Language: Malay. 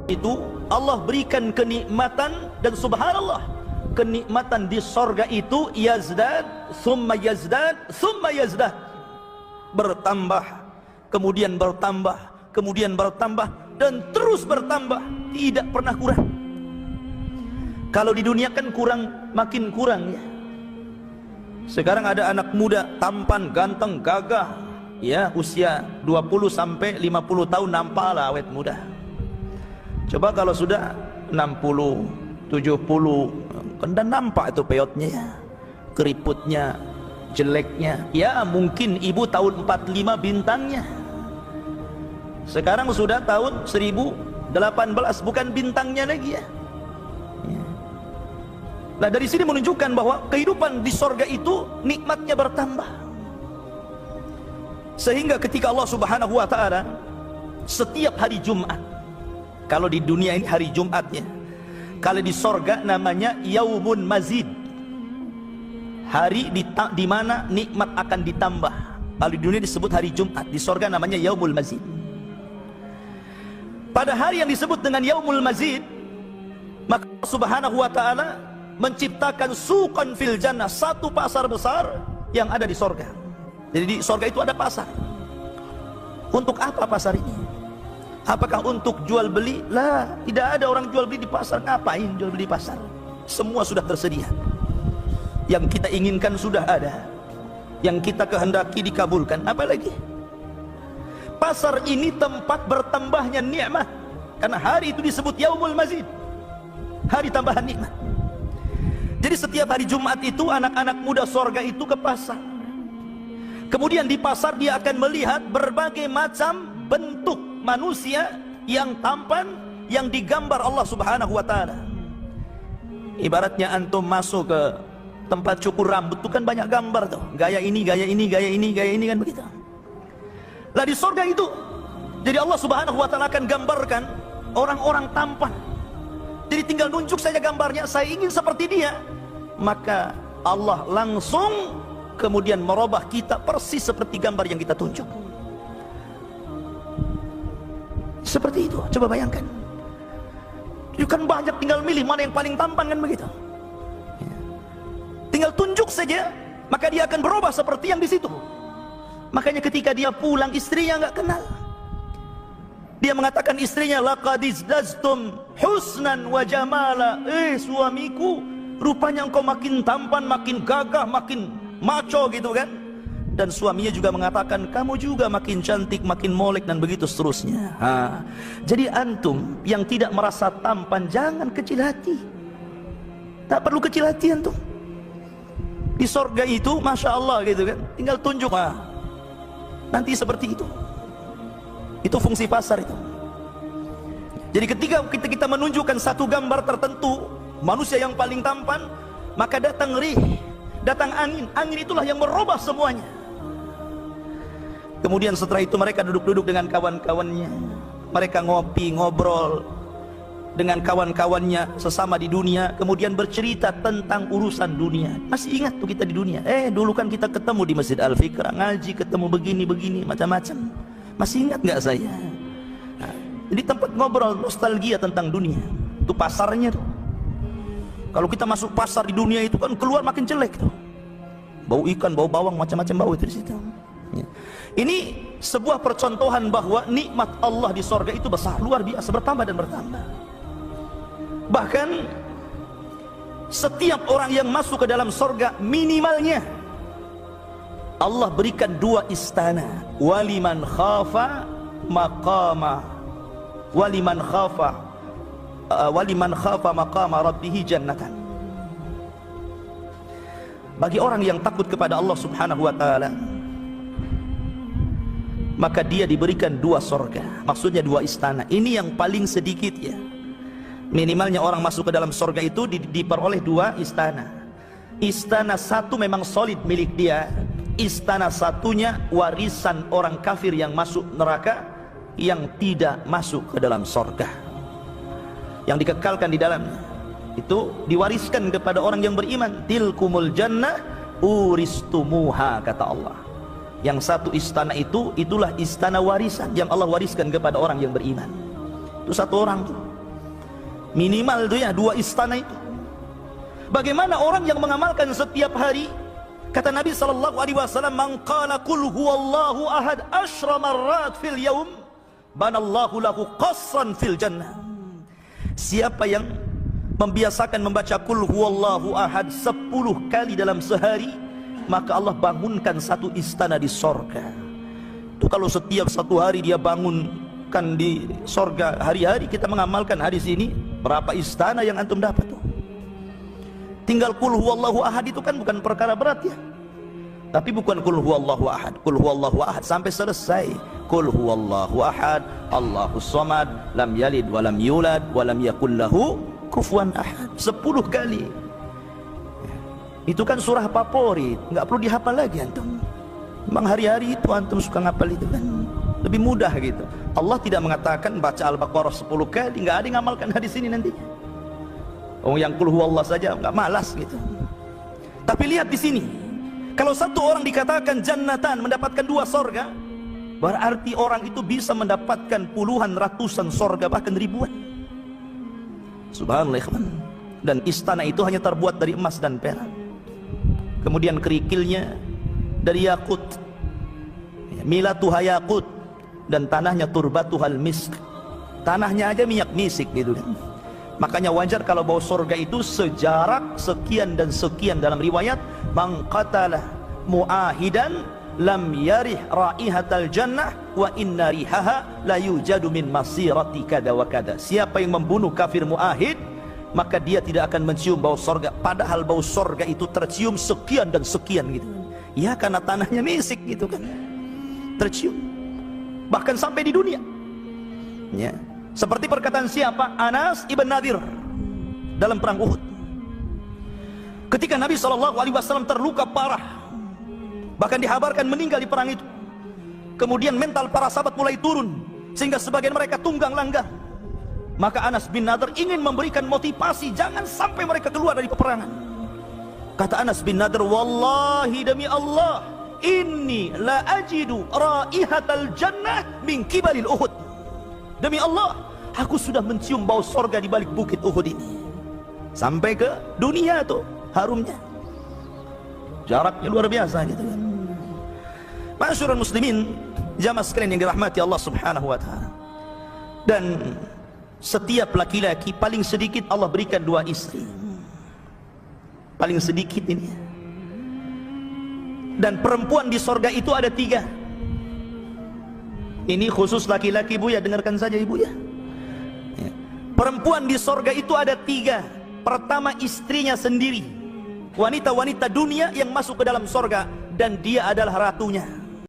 itu Allah berikan kenikmatan, dan subhanallah, kenikmatan di sorga itu yazdad, summa yazdad, summa yazdad, bertambah, kemudian bertambah, kemudian bertambah, dan terus bertambah, tidak pernah kurang. Kalau di dunia kan kurang, makin kurang ya. Sekarang ada anak muda tampan, ganteng, gagah, ya, usia 20 sampai 50 tahun nampak lah awet muda. Coba kalau sudah 60, 70, kan dan nampak itu peotnya ya, keriputnya, jeleknya. Ya mungkin ibu tahun 45 bintangnya. Sekarang sudah tahun 1018, bukan bintangnya lagi ya. Nah dari sini menunjukkan bahwa kehidupan di sorga itu nikmatnya bertambah. Sehingga ketika Allah Subhanahu wa ta'ala setiap hari Jumat, kalau di dunia ini hari Jumatnya, kalau di sorga namanya Yaumun Mazid, hari di mana nikmat akan ditambah. Kalau di dunia disebut hari Jumat, di sorga namanya Yaumul Mazid. Pada hari yang disebut dengan Yaumul Mazid, maka Allah Subhanahu wa ta'ala menciptakan suqan fil jannah, satu pasar besar yang ada di sorga. Jadi di sorga itu ada pasar. Untuk apa pasar ini? Apakah untuk jual beli? Lah, tidak ada orang jual beli di pasar. Ngapain jual beli di pasar? Semua sudah tersedia. Yang kita inginkan sudah ada, yang kita kehendaki dikabulkan. Apalagi pasar ini tempat bertambahnya nikmat, karena hari itu disebut Yaumul Mazid, hari tambahan nikmat. Jadi setiap hari Jumat itu anak-anak muda sorga itu ke pasar. Kemudian di pasar dia akan melihat berbagai macam bentuk manusia yang tampan, yang digambar Allah Subhanahu wa ta'ala. Ibaratnya antum masuk ke tempat cukur rambut itu kan banyak gambar tuh, gaya ini, gaya ini, gaya ini, gaya ini, kan begitu. Lah di sorga itu, jadi Allah Subhanahu wa ta'ala akan gambarkan orang-orang tampan. Jadi tinggal nunjuk saja gambarnya, saya ingin seperti dia, maka Allah langsung kemudian merubah kita persis seperti gambar yang kita tunjuk. Seperti itu, coba bayangkan. Itu kan banyak, tinggal milih mana yang paling tampan, kan begitu. Tinggal tunjuk saja, maka dia akan berubah seperti yang di situ. Makanya ketika dia pulang, istrinya nggak kenal. Dia mengatakan istrinya, laqad izdaztum husnan wa jamala. Suamiku, rupanya engkau makin tampan, makin gagah, makin maco gitu kan. Dan suaminya juga mengatakan, kamu juga makin cantik, makin molek, dan begitu seterusnya. Jadi antum yang tidak merasa tampan, jangan kecil hati. Tak perlu kecil hati antum. Di sorga itu Masya Allah gitu kan, tinggal tunjuk, nanti seperti itu. Itu fungsi pasar itu. Jadi ketika kita menunjukkan satu gambar tertentu, manusia yang paling tampan, maka datang rih, datang angin. Angin itulah yang merubah semuanya. Kemudian setelah itu mereka duduk-duduk dengan kawan-kawannya, mereka ngopi, ngobrol dengan kawan-kawannya sesama di dunia, kemudian bercerita tentang urusan dunia. Masih ingat tuh kita di dunia, dulu kan kita ketemu di Masjid Al-Fikrah, ngaji, ketemu begini-begini, macam-macam. Masih ingat nggak saya? Jadi tempat ngobrol, nostalgia tentang dunia. Itu pasarnya tuh. Kalau kita masuk pasar di dunia itu kan keluar makin jelek tuh. Bau ikan, bau bawang, macam-macam bau itu di situ. Ini sebuah percontohan bahwa nikmat Allah di sorga itu besar, luar biasa, bertambah dan bertambah. Bahkan setiap orang yang masuk ke dalam sorga, minimalnya Allah berikan 2 istana. Waliman khafa maqama, waliman khafa maqama rabbih jannatan. Bagi orang yang takut kepada Allah Subhanahu wa ta'ala, maka dia diberikan 2 sorga, maksudnya 2 istana. Ini yang paling sedikit ya, minimalnya orang masuk ke dalam sorga itu diperoleh 2 istana. Istana satu memang solid milik dia, istana satunya warisan orang kafir yang masuk neraka, yang tidak masuk ke dalam sorga, yang dikekalkan di dalamnya. Itu diwariskan kepada orang yang beriman. Tilkumul jannah uristumuha, kata Allah. Yang satu istana itu, itulah istana warisan yang Allah wariskan kepada orang yang beriman. Itu 1 orang tuh. Minimal itu ya 2 istana itu. Bagaimana orang yang mengamalkan setiap hari? Kata Nabi SAW, man qala qul huwallahu ahad 10 marrat fil yaum banallahu lahu qasran fil jannah. Siapa yang membiasakan membaca qul huwallahu ahad 10 kali dalam sehari, maka Allah bangunkan satu istana di sorga. Itu kalau setiap 1 hari dia bangunkan di sorga, hari-hari kita mengamalkan hadis ini, berapa istana yang antum dapat tuh? Tinggal qul huwallahu ahad itu kan bukan perkara berat ya. Tapi bukan qul huwallahu ahad, qul huwallahu ahad sampai selesai. Qul huwallahu ahad, Allahus samad, lam yalid wa lam yulad wa lam yakul lahu kufuwan ahad. 10 kali. Itu kan surah favorit, enggak perlu dihafal lagi antum. Memang hari-hari itu antum suka ngapal itu kan lebih mudah gitu. Allah tidak mengatakan baca Al-Baqarah 10 kali, enggak ada yang ngamalkan hadis ini nantinya. Oh, yang qul huwallah saja enggak malas gitu. Tapi lihat di sini, kalau satu orang dikatakan jannatan, mendapatkan 2 sorga, berarti orang itu bisa mendapatkan puluhan, ratusan sorga, bahkan ribuan. Subhanallah. Dan istana itu hanya terbuat dari emas dan perak. Kemudian kerikilnya dari yakut, milatuha yakut, dan tanahnya turbatuhal misk. Tanahnya aja minyak misik gitu kan. Makanya wajar kalau bau sorga itu sejarak sekian dan sekian. Dalam riwayat, man qatala muahidan lam yarih raihatal jannah wa inna rihaha la yujadu min masirati kada wa kada. Siapa yang membunuh kafir muahid, maka dia tidak akan mencium bau sorga, padahal bau sorga itu tercium sekian dan sekian gitu. Ya karena tanahnya misik gitu kan, tercium bahkan sampai di dunia ya. Seperti perkataan siapa? Anas ibn Nadir dalam perang Uhud. Ketika Nabi SAW terluka parah, bahkan dihabarkan meninggal di perang itu, kemudian mental para sahabat mulai turun, sehingga sebagian mereka tunggang langgang. Maka Anas bin Nadir ingin memberikan motivasi, jangan sampai mereka keluar dari peperangan. Kata Anas bin Nadir, wallahi demi Allah, inni la ajidu raihatal jannah min kibalil Uhud. Demi Allah, aku sudah mencium bau sorga di balik bukit Uhud ini. Sampai ke dunia tuh harumnya. Jaraknya luar biasa gitu kan. Masyurul muslimin, jamaah sekalian yang dirahmati Allah Subhanahu wa taala. Dan setiap laki-laki paling sedikit Allah berikan 2 istri. Paling sedikit ini. Dan perempuan di sorga itu ada 3. Ini khusus laki-laki, Bu ya, dengarkan saja Ibu ya. Perempuan di sorga itu ada 3. Pertama, istrinya sendiri, wanita-wanita dunia yang masuk ke dalam sorga, dan dia adalah ratunya.